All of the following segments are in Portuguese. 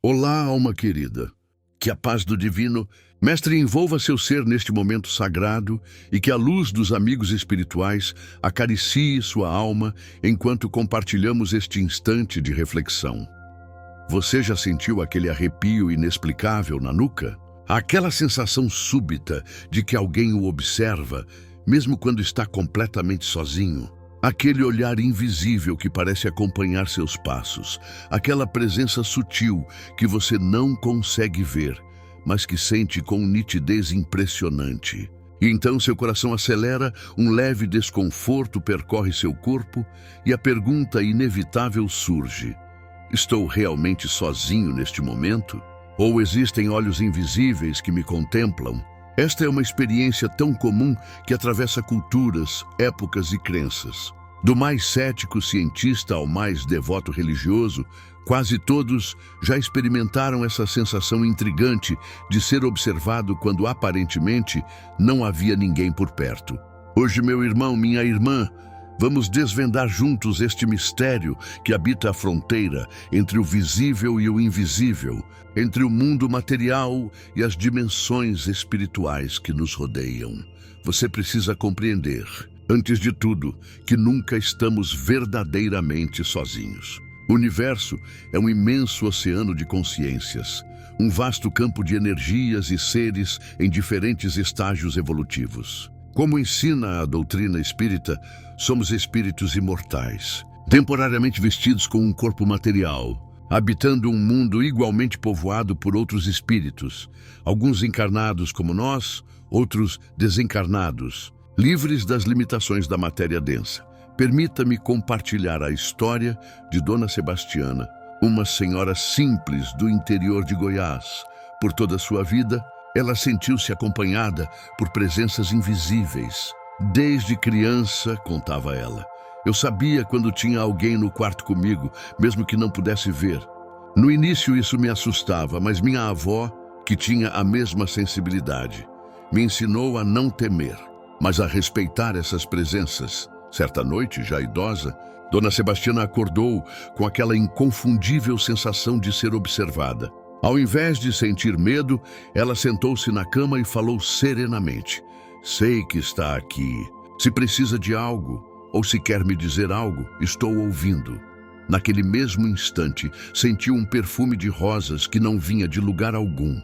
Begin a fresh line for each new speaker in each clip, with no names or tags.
Olá, alma querida. Que a paz do Divino, Mestre, envolva seu ser neste momento sagrado e que a luz dos amigos espirituais acaricie sua alma enquanto compartilhamos este instante de reflexão. Você já sentiu aquele arrepio inexplicável na nuca? Aquela sensação súbita de que alguém o observa, mesmo quando está completamente sozinho? Aquele olhar invisível que parece acompanhar seus passos, aquela presença sutil que você não consegue ver, mas que sente com nitidez impressionante. E então seu coração acelera, um leve desconforto percorre seu corpo e a pergunta inevitável surge: estou realmente sozinho neste momento? Ou existem olhos invisíveis que me contemplam? Esta é uma experiência tão comum que atravessa culturas, épocas e crenças. Do mais cético cientista ao mais devoto religioso, quase todos já experimentaram essa sensação intrigante de ser observado quando aparentemente não havia ninguém por perto. Hoje, meu irmão, minha irmã, vamos desvendar juntos este mistério que habita a fronteira entre o visível e o invisível, entre o mundo material e as dimensões espirituais que nos rodeiam. Você precisa compreender, antes de tudo, que nunca estamos verdadeiramente sozinhos. O universo é um imenso oceano de consciências, um vasto campo de energias e seres em diferentes estágios evolutivos. Como ensina a doutrina espírita, somos espíritos imortais, temporariamente vestidos com um corpo material, habitando um mundo igualmente povoado por outros espíritos, alguns encarnados como nós, outros desencarnados, livres das limitações da matéria densa. Permita-me compartilhar a história de Dona Sebastiana, uma senhora simples do interior de Goiás. Por toda a sua vida, ela sentiu-se acompanhada por presenças invisíveis. Desde criança, contava ela, eu sabia quando tinha alguém no quarto comigo, mesmo que não pudesse ver. No início isso me assustava, mas minha avó, que tinha a mesma sensibilidade, me ensinou a não temer, mas a respeitar essas presenças. Certa noite, já idosa, Dona Sebastiana acordou com aquela inconfundível sensação de ser observada. Ao invés de sentir medo, ela sentou-se na cama e falou serenamente: sei que está aqui. Se precisa de algo, ou se quer me dizer algo, estou ouvindo. Naquele mesmo instante, sentiu um perfume de rosas que não vinha de lugar algum,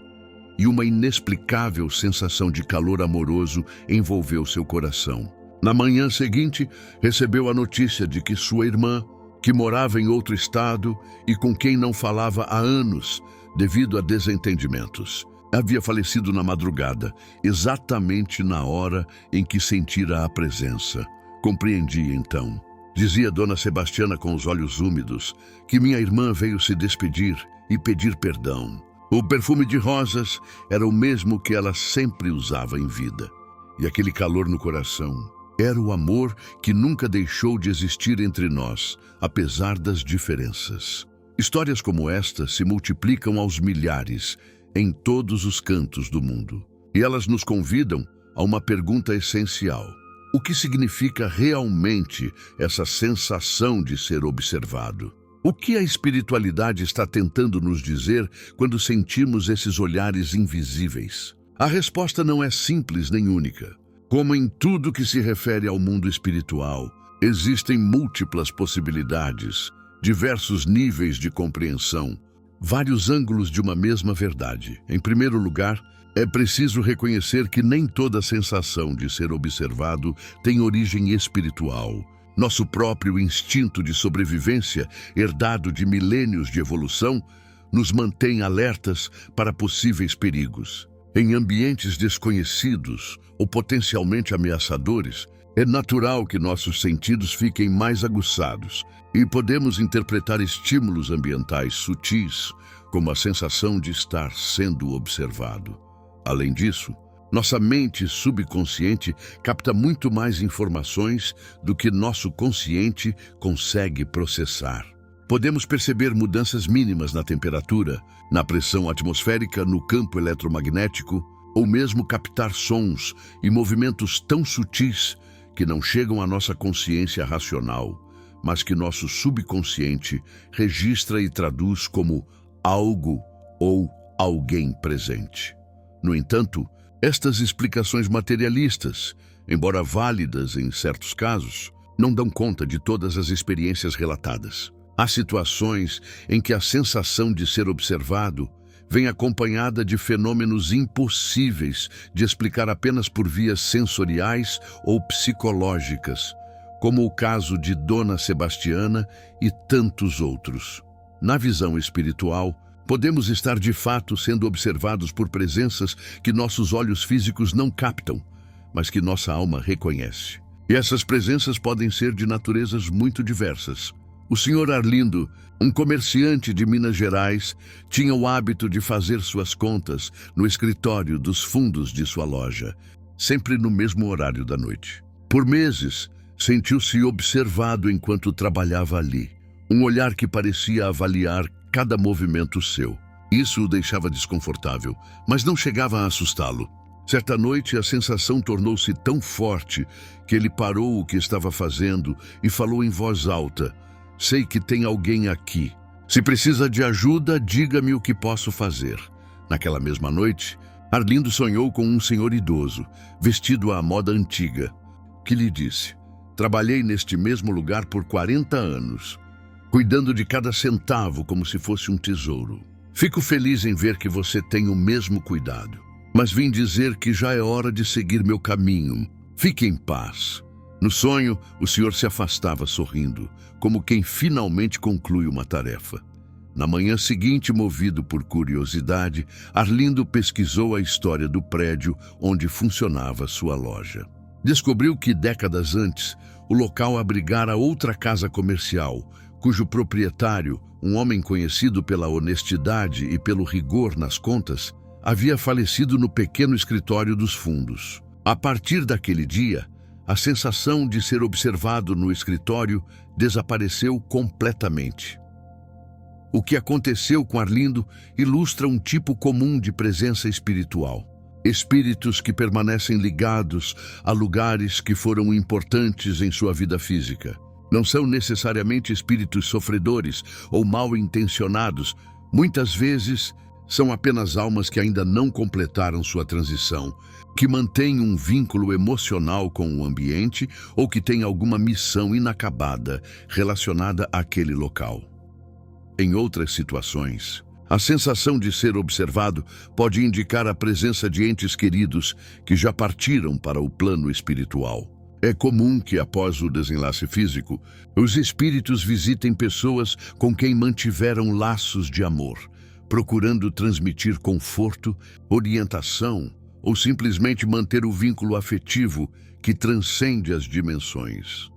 e uma inexplicável sensação de calor amoroso envolveu seu coração. Na manhã seguinte, recebeu a notícia de que sua irmã, que morava em outro estado e com quem não falava há anos, devido a desentendimentos, havia falecido na madrugada, exatamente na hora em que sentira a presença. Compreendi então, dizia Dona Sebastiana com os olhos úmidos, que minha irmã veio se despedir e pedir perdão. O perfume de rosas era o mesmo que ela sempre usava em vida. E aquele calor no coração era o amor que nunca deixou de existir entre nós, apesar das diferenças. Histórias como esta se multiplicam aos milhares em todos os cantos do mundo. E elas nos convidam a uma pergunta essencial: o que significa realmente essa sensação de ser observado? O que a espiritualidade está tentando nos dizer quando sentimos esses olhares invisíveis? A resposta não é simples nem única. Como em tudo que se refere ao mundo espiritual, existem múltiplas possibilidades, diversos níveis de compreensão, vários ângulos de uma mesma verdade. Em primeiro lugar, é preciso reconhecer que nem toda sensação de ser observado tem origem espiritual. Nosso próprio instinto de sobrevivência, herdado de milênios de evolução, nos mantém alertas para possíveis perigos. Em ambientes desconhecidos ou potencialmente ameaçadores, é natural que nossos sentidos fiquem mais aguçados e podemos interpretar estímulos ambientais sutis como a sensação de estar sendo observado. Além disso, nossa mente subconsciente capta muito mais informações do que nosso consciente consegue processar. Podemos perceber mudanças mínimas na temperatura, na pressão atmosférica, no campo eletromagnético, ou mesmo captar sons e movimentos tão sutis que não chegam à nossa consciência racional, mas que nosso subconsciente registra e traduz como algo ou alguém presente. No entanto, estas explicações materialistas, embora válidas em certos casos, não dão conta de todas as experiências relatadas. Há situações em que a sensação de ser observado vem acompanhada de fenômenos impossíveis de explicar apenas por vias sensoriais ou psicológicas, como o caso de Dona Sebastiana e tantos outros. Na visão espiritual, podemos estar de fato sendo observados por presenças que nossos olhos físicos não captam, mas que nossa alma reconhece. E essas presenças podem ser de naturezas muito diversas. O Sr. Arlindo, um comerciante de Minas Gerais, tinha o hábito de fazer suas contas no escritório dos fundos de sua loja, sempre no mesmo horário da noite. Por meses, sentiu-se observado enquanto trabalhava ali, um olhar que parecia avaliar cada movimento seu. Isso o deixava desconfortável, mas não chegava a assustá-lo. Certa noite, a sensação tornou-se tão forte que ele parou o que estava fazendo e falou em voz alta: "Sei que tem alguém aqui. Se precisa de ajuda, diga-me o que posso fazer." Naquela mesma noite, Arlindo sonhou com um senhor idoso, vestido à moda antiga, que lhe disse: "Trabalhei neste mesmo lugar por 40 anos, cuidando de cada centavo como se fosse um tesouro. Fico feliz em ver que você tem o mesmo cuidado, mas vim dizer que já é hora de seguir meu caminho. Fique em paz." No sonho, o senhor se afastava sorrindo, como quem finalmente conclui uma tarefa. Na manhã seguinte, movido por curiosidade, Arlindo pesquisou a história do prédio onde funcionava sua loja. Descobriu que, décadas antes, o local abrigara outra casa comercial, cujo proprietário, um homem conhecido pela honestidade e pelo rigor nas contas, havia falecido no pequeno escritório dos fundos. A partir daquele dia, a sensação de ser observado no escritório desapareceu completamente. O que aconteceu com Arlindo ilustra um tipo comum de presença espiritual. Espíritos que permanecem ligados a lugares que foram importantes em sua vida física. Não são necessariamente espíritos sofredores ou mal intencionados. Muitas vezes são apenas almas que ainda não completaram sua transição, que mantêm um vínculo emocional com o ambiente ou que têm alguma missão inacabada relacionada àquele local. Em outras situações, a sensação de ser observado pode indicar a presença de entes queridos que já partiram para o plano espiritual. É comum que, após o desenlace físico, os espíritos visitem pessoas com quem mantiveram laços de amor, procurando transmitir conforto, orientação ou simplesmente manter o vínculo afetivo que transcende as dimensões.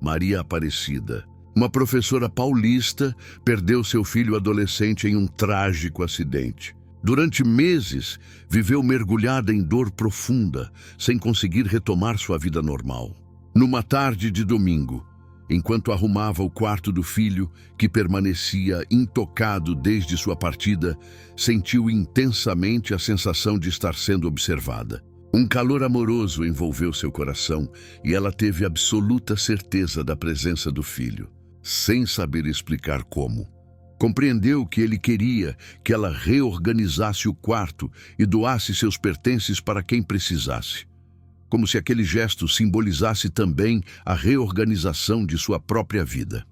Maria Aparecida, uma professora paulista, perdeu seu filho adolescente em um trágico acidente. Durante meses, viveu mergulhada em dor profunda, sem conseguir retomar sua vida normal. Numa tarde de domingo, enquanto arrumava o quarto do filho, que permanecia intocado desde sua partida, sentiu intensamente a sensação de estar sendo observada. Um calor amoroso envolveu seu coração e ela teve absoluta certeza da presença do filho, sem saber explicar como. Compreendeu que ele queria que ela reorganizasse o quarto e doasse seus pertences para quem precisasse, como se aquele gesto simbolizasse também a reorganização de sua própria vida.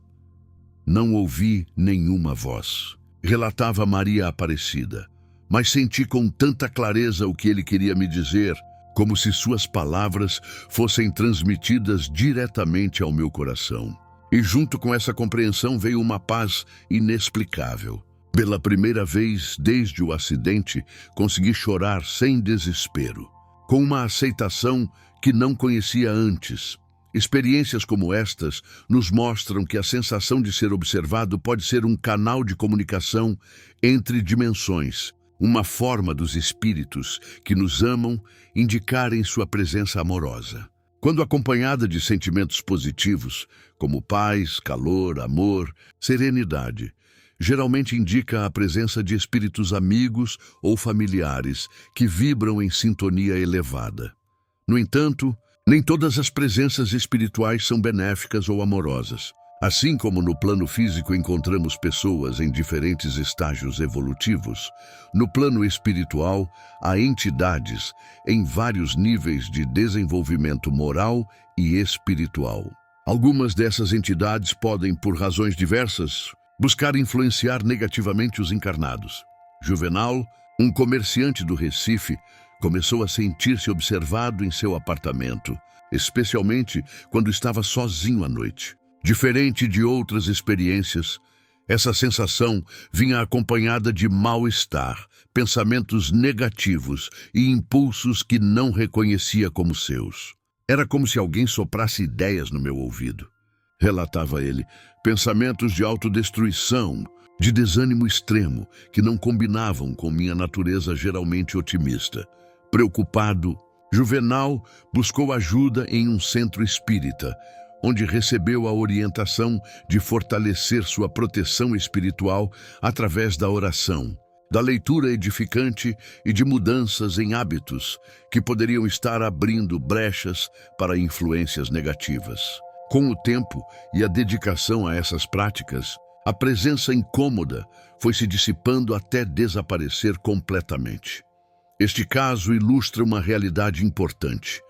"Não ouvi nenhuma voz", relatava Maria Aparecida, "mas senti com tanta clareza o que ele queria me dizer, como se suas palavras fossem transmitidas diretamente ao meu coração. E junto com essa compreensão veio uma paz inexplicável. Pela primeira vez desde o acidente, consegui chorar sem desespero, com uma aceitação que não conhecia antes. Experiências como estas nos mostram que a sensação de ser observado pode ser um canal de comunicação entre dimensões, uma forma dos espíritos que nos amam indicarem sua presença amorosa. Quando acompanhada de sentimentos positivos, como paz, calor, amor, serenidade, geralmente indica a presença de espíritos amigos ou familiares que vibram em sintonia elevada. No entanto, nem todas as presenças espirituais são benéficas ou amorosas. Assim como no plano físico encontramos pessoas em diferentes estágios evolutivos, no plano espiritual há entidades em vários níveis de desenvolvimento moral e espiritual. Algumas dessas entidades podem, por razões diversas, buscar influenciar negativamente os encarnados. Juvenal, um comerciante do Recife, começou a sentir-se observado em seu apartamento, especialmente quando estava sozinho à noite. Diferente de outras experiências, essa sensação vinha acompanhada de mal-estar, pensamentos negativos e impulsos que não reconhecia como seus. Era como se alguém soprasse ideias no meu ouvido. Relatava ele, pensamentos de autodestruição, de desânimo extremo, que não combinavam com minha natureza geralmente otimista. Preocupado, Juvenal buscou ajuda em um centro espírita, onde recebeu a orientação de fortalecer sua proteção espiritual através da oração, da leitura edificante e de mudanças em hábitos que poderiam estar abrindo brechas para influências negativas. Com o tempo e a dedicação a essas práticas, a presença incômoda foi se dissipando até desaparecer completamente. Este caso ilustra uma realidade importante.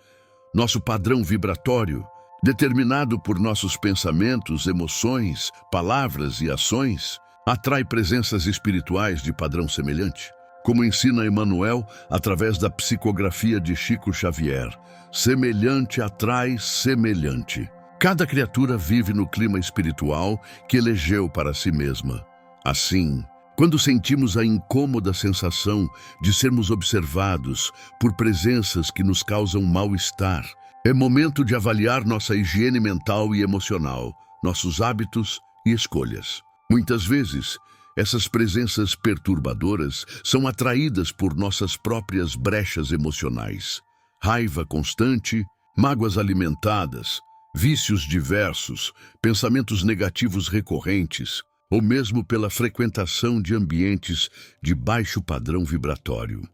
Nosso padrão vibratório, determinado por nossos pensamentos, emoções, palavras e ações, atrai presenças espirituais de padrão semelhante. Como ensina Emmanuel através da psicografia de Chico Xavier, semelhante atrai semelhante. Cada criatura vive no clima espiritual que elegeu para si mesma. Assim, quando sentimos a incômoda sensação de sermos observados por presenças que nos causam mal-estar, é momento de avaliar nossa higiene mental e emocional, nossos hábitos e escolhas. Muitas vezes, essas presenças perturbadoras são atraídas por nossas próprias brechas emocionais. Raiva constante, mágoas alimentadas, vícios diversos, pensamentos negativos recorrentes, ou mesmo pela frequentação de ambientes de baixo padrão vibratório.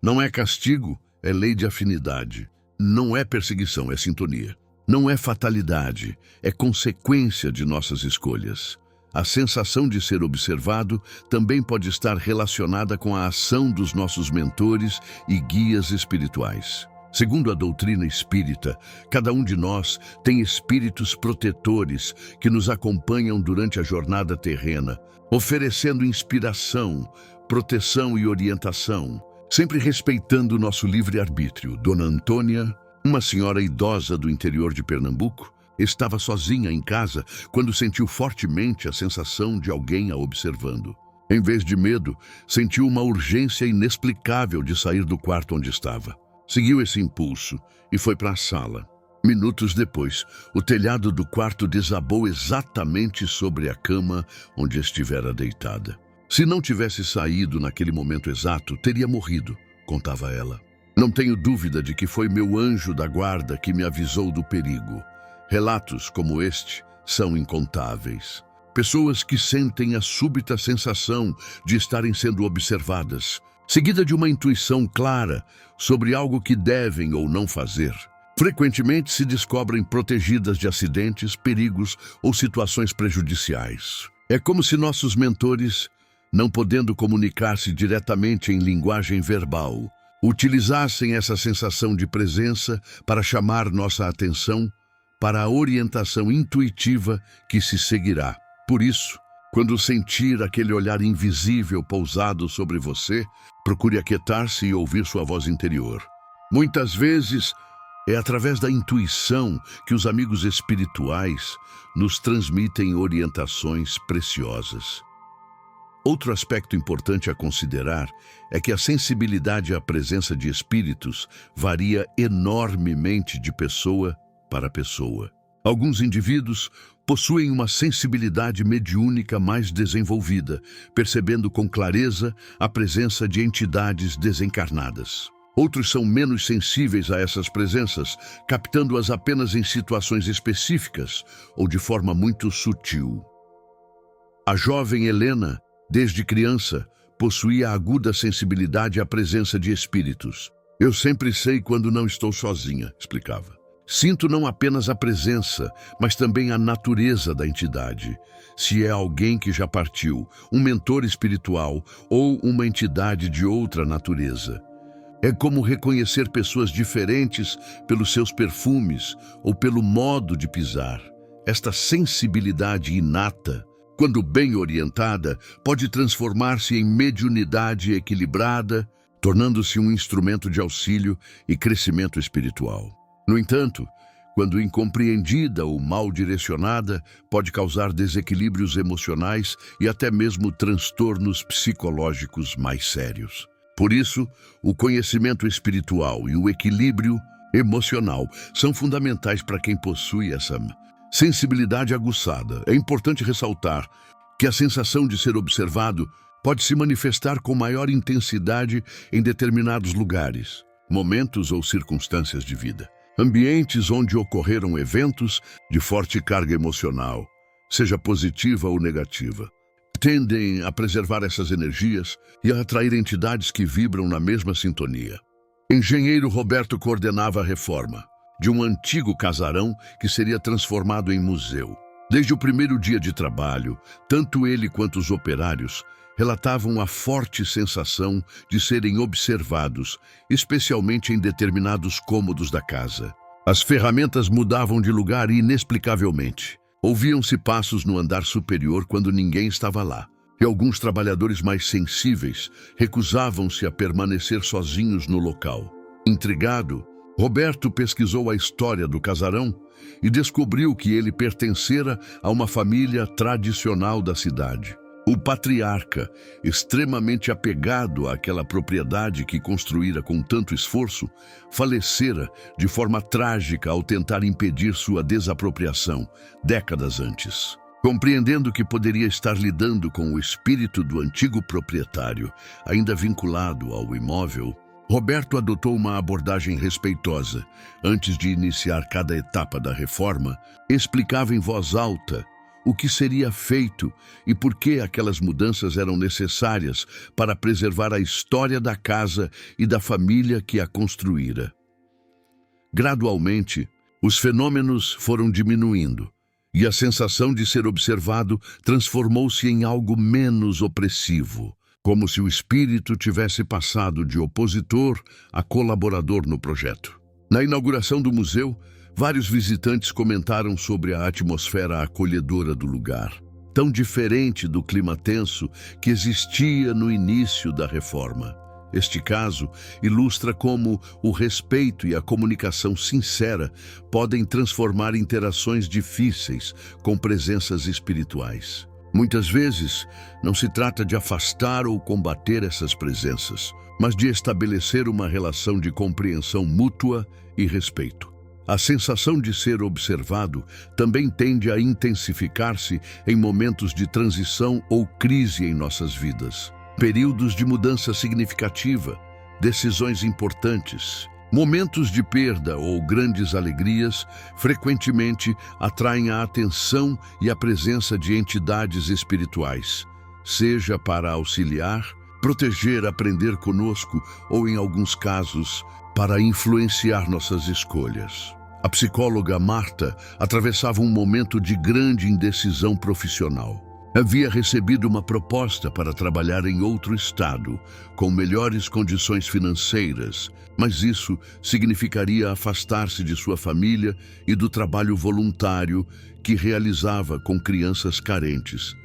Não é castigo, é lei de afinidade. Não é perseguição, é sintonia. Não é fatalidade, é consequência de nossas escolhas. A sensação de ser observado também pode estar relacionada com a ação dos nossos mentores e guias espirituais. Segundo a doutrina espírita, cada um de nós tem espíritos protetores que nos acompanham durante a jornada terrena, oferecendo inspiração, proteção e orientação, sempre respeitando nosso livre-arbítrio. Dona Antônia, uma senhora idosa do interior de Pernambuco, estava sozinha em casa quando sentiu fortemente a sensação de alguém a observando. Em vez de medo, sentiu uma urgência inexplicável de sair do quarto onde estava. Seguiu esse impulso e foi para a sala. Minutos depois, o telhado do quarto desabou exatamente sobre a cama onde estivera deitada. Se não tivesse saído naquele momento exato, teria morrido, contava ela. Não tenho dúvida de que foi meu anjo da guarda que me avisou do perigo. Relatos como este são incontáveis. Pessoas que sentem a súbita sensação de estarem sendo observadas, seguida de uma intuição clara sobre algo que devem ou não fazer. Frequentemente se descobrem protegidas de acidentes, perigos ou situações prejudiciais. É como se nossos mentores, não podendo comunicar-se diretamente em linguagem verbal, utilizassem essa sensação de presença para chamar nossa atenção para a orientação intuitiva que se seguirá. Por isso, quando sentir aquele olhar invisível pousado sobre você, procure aquietar-se e ouvir sua voz interior. Muitas vezes, é através da intuição que os amigos espirituais nos transmitem orientações preciosas. Outro aspecto importante a considerar é que a sensibilidade à presença de espíritos varia enormemente de pessoa para pessoa. Alguns indivíduos possuem uma sensibilidade mediúnica mais desenvolvida, percebendo com clareza a presença de entidades desencarnadas. Outros são menos sensíveis a essas presenças, captando-as apenas em situações específicas ou de forma muito sutil. A jovem Helena, desde criança, possuía aguda sensibilidade à presença de espíritos. Eu sempre sei quando não estou sozinha, explicava. Sinto não apenas a presença, mas também a natureza da entidade. Se é alguém que já partiu, um mentor espiritual ou uma entidade de outra natureza. É como reconhecer pessoas diferentes pelos seus perfumes ou pelo modo de pisar. Esta sensibilidade inata, quando bem orientada, pode transformar-se em mediunidade equilibrada, tornando-se um instrumento de auxílio e crescimento espiritual. No entanto, quando incompreendida ou mal direcionada, pode causar desequilíbrios emocionais e até mesmo transtornos psicológicos mais sérios. Por isso, o conhecimento espiritual e o equilíbrio emocional são fundamentais para quem possui essa sensibilidade aguçada. É importante ressaltar que a sensação de ser observado pode se manifestar com maior intensidade em determinados lugares, momentos ou circunstâncias de vida. Ambientes onde ocorreram eventos de forte carga emocional, seja positiva ou negativa, tendem a preservar essas energias e a atrair entidades que vibram na mesma sintonia. Engenheiro Roberto coordenava a reforma de um antigo casarão que seria transformado em museu. Desde o primeiro dia de trabalho, tanto ele quanto os operários relatavam a forte sensação de serem observados, especialmente em determinados cômodos da casa. As ferramentas mudavam de lugar inexplicavelmente. Ouviam-se passos no andar superior quando ninguém estava lá, e alguns trabalhadores mais sensíveis recusavam-se a permanecer sozinhos no local. Intrigado, Roberto pesquisou a história do casarão e descobriu que ele pertencera a uma família tradicional da cidade. O patriarca, extremamente apegado àquela propriedade que construíra com tanto esforço, falecera de forma trágica ao tentar impedir sua desapropriação, décadas antes. Compreendendo que poderia estar lidando com o espírito do antigo proprietário, ainda vinculado ao imóvel, Roberto adotou uma abordagem respeitosa. Antes de iniciar cada etapa da reforma, explicava em voz alta o que seria feito e por que aquelas mudanças eram necessárias para preservar a história da casa e da família que a construíra. Gradualmente, os fenômenos foram diminuindo e a sensação de ser observado transformou-se em algo menos opressivo, como se o espírito tivesse passado de opositor a colaborador no projeto. Na inauguração do museu, vários visitantes comentaram sobre a atmosfera acolhedora do lugar, tão diferente do clima tenso que existia no início da reforma. Este caso ilustra como o respeito e a comunicação sincera podem transformar interações difíceis com presenças espirituais. Muitas vezes, não se trata de afastar ou combater essas presenças, mas de estabelecer uma relação de compreensão mútua e respeito. A sensação de ser observado também tende a intensificar-se em momentos de transição ou crise em nossas vidas. Períodos de mudança significativa, decisões importantes, momentos de perda ou grandes alegrias frequentemente atraem a atenção e a presença de entidades espirituais, seja para auxiliar, proteger, aprender conosco ou, em alguns casos, para influenciar nossas escolhas. A psicóloga Marta atravessava um momento de grande indecisão profissional. Havia recebido uma proposta para trabalhar em outro estado, com melhores condições financeiras, mas isso significaria afastar-se de sua família e do trabalho voluntário que realizava com crianças carentes,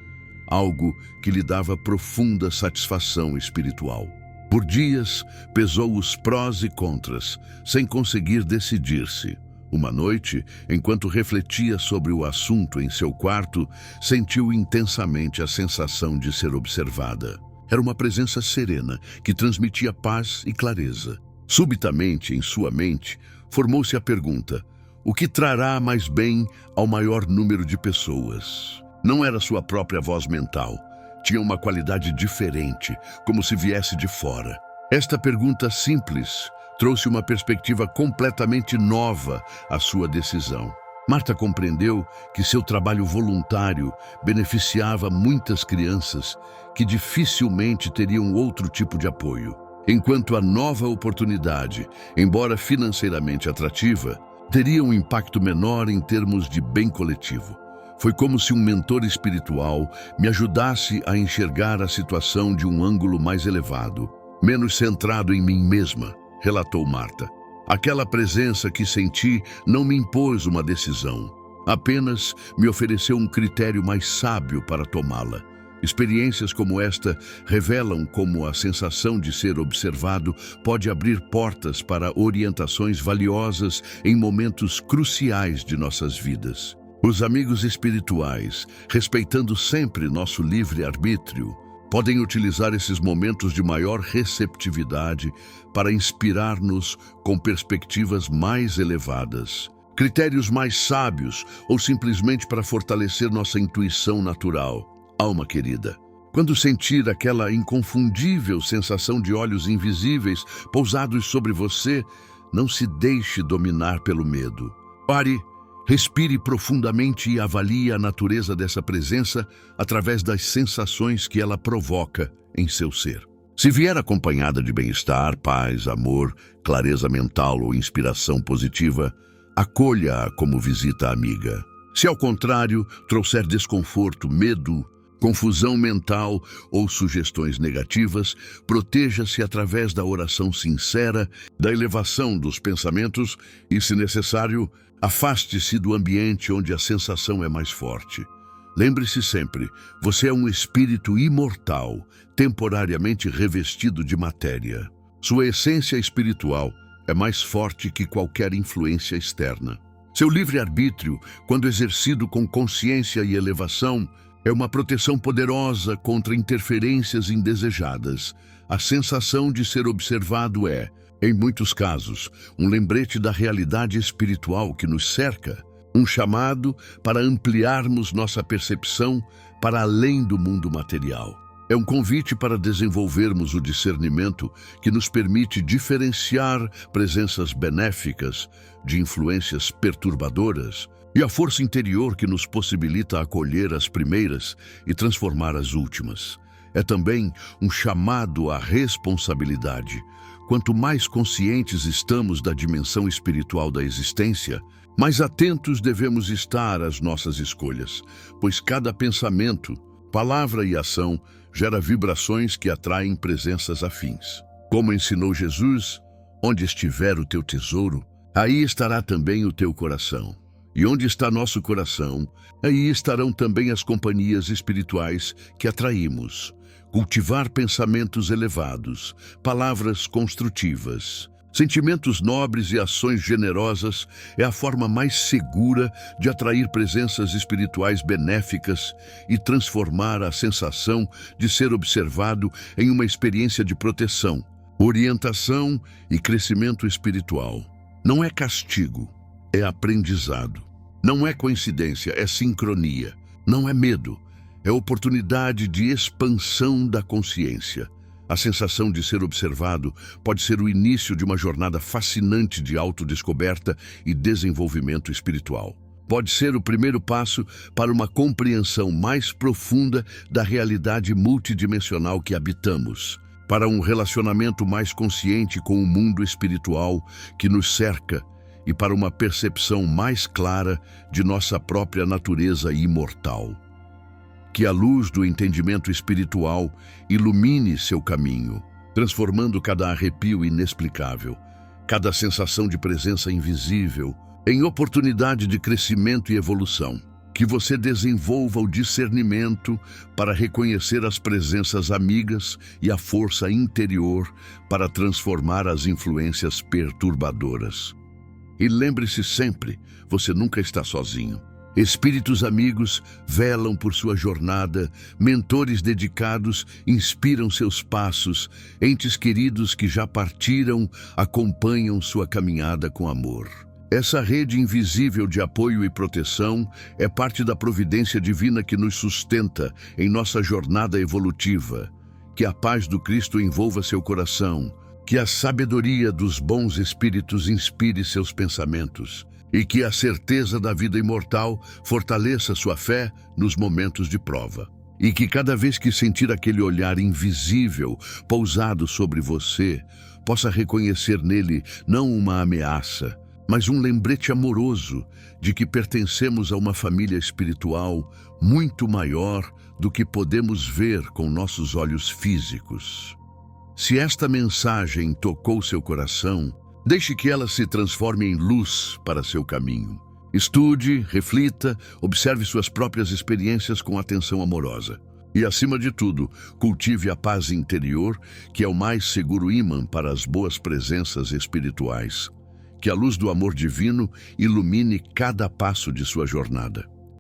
algo que lhe dava profunda satisfação espiritual. Por dias, pesou os prós e contras, sem conseguir decidir-se. Uma noite, enquanto refletia sobre o assunto em seu quarto, sentiu intensamente a sensação de ser observada. Era uma presença serena, que transmitia paz e clareza. Subitamente, em sua mente, formou-se a pergunta: o que trará mais bem ao maior número de pessoas? Não era sua própria voz mental. Tinha uma qualidade diferente, como se viesse de fora. Esta pergunta simples trouxe uma perspectiva completamente nova à sua decisão. Marta compreendeu que seu trabalho voluntário beneficiava muitas crianças que dificilmente teriam outro tipo de apoio, enquanto a nova oportunidade, embora financeiramente atrativa, teria um impacto menor em termos de bem coletivo. Foi como se um mentor espiritual me ajudasse a enxergar a situação de um ângulo mais elevado, menos centrado em mim mesma, relatou Marta. Aquela presença que senti não me impôs uma decisão, apenas me ofereceu um critério mais sábio para tomá-la. Experiências como esta revelam como a sensação de ser observado pode abrir portas para orientações valiosas em momentos cruciais de nossas vidas. Os amigos espirituais, respeitando sempre nosso livre-arbítrio, podem utilizar esses momentos de maior receptividade para inspirar-nos com perspectivas mais elevadas, critérios mais sábios ou simplesmente para fortalecer nossa intuição natural. Alma querida, quando sentir aquela inconfundível sensação de olhos invisíveis pousados sobre você, não se deixe dominar pelo medo. Pare, respire profundamente e avalie a natureza dessa presença através das sensações que ela provoca em seu ser. Se vier acompanhada de bem-estar, paz, amor, clareza mental ou inspiração positiva, acolha-a como visita amiga. Se, ao contrário, trouxer desconforto, medo, confusão mental ou sugestões negativas, proteja-se através da oração sincera, da elevação dos pensamentos e, se necessário, afaste-se do ambiente onde a sensação é mais forte. Lembre-se sempre, você é um espírito imortal, temporariamente revestido de matéria. Sua essência espiritual é mais forte que qualquer influência externa. Seu livre-arbítrio, quando exercido com consciência e elevação, é uma proteção poderosa contra interferências indesejadas. A sensação de ser observado é, em muitos casos, um lembrete da realidade espiritual que nos cerca, um chamado para ampliarmos nossa percepção para além do mundo material. É um convite para desenvolvermos o discernimento que nos permite diferenciar presenças benéficas de influências perturbadoras e a força interior que nos possibilita acolher as primeiras e transformar as últimas. É também um chamado à responsabilidade. Quanto mais conscientes estamos da dimensão espiritual da existência, mais atentos devemos estar às nossas escolhas, pois cada pensamento, palavra e ação gera vibrações que atraem presenças afins. Como ensinou Jesus, onde estiver o teu tesouro, aí estará também o teu coração. E onde está nosso coração, aí estarão também as companhias espirituais que atraímos. Cultivar pensamentos elevados, palavras construtivas, sentimentos nobres e ações generosas é a forma mais segura de atrair presenças espirituais benéficas e transformar a sensação de ser observado em uma experiência de proteção, orientação e crescimento espiritual. Não é castigo, é aprendizado. Não é coincidência, é sincronia. Não é medo, é oportunidade de expansão da consciência. A sensação de ser observado pode ser o início de uma jornada fascinante de autodescoberta e desenvolvimento espiritual. Pode ser o primeiro passo para uma compreensão mais profunda da realidade multidimensional que habitamos, para um relacionamento mais consciente com o mundo espiritual que nos cerca e para uma percepção mais clara de nossa própria natureza imortal. Que a luz do entendimento espiritual ilumine seu caminho, transformando cada arrepio inexplicável, cada sensação de presença invisível, em oportunidade de crescimento e evolução. Que você desenvolva o discernimento para reconhecer as presenças amigas e a força interior para transformar as influências perturbadoras. E lembre-se sempre, você nunca está sozinho. Espíritos amigos velam por sua jornada, mentores dedicados inspiram seus passos, entes queridos que já partiram acompanham sua caminhada com amor. Essa rede invisível de apoio e proteção é parte da providência divina que nos sustenta em nossa jornada evolutiva. Que a paz do Cristo envolva seu coração, que a sabedoria dos bons espíritos inspire seus pensamentos e que a certeza da vida imortal fortaleça sua fé nos momentos de prova. E que cada vez que sentir aquele olhar invisível pousado sobre você, possa reconhecer nele não uma ameaça, mas um lembrete amoroso de que pertencemos a uma família espiritual muito maior do que podemos ver com nossos olhos físicos. Se esta mensagem tocou seu coração, deixe que ela se transforme em luz para seu caminho. Estude, reflita, observe suas próprias experiências com atenção amorosa. E, acima de tudo, cultive a paz interior, que é o mais seguro ímã para as boas presenças espirituais. Que a luz do amor divino ilumine cada passo de sua jornada.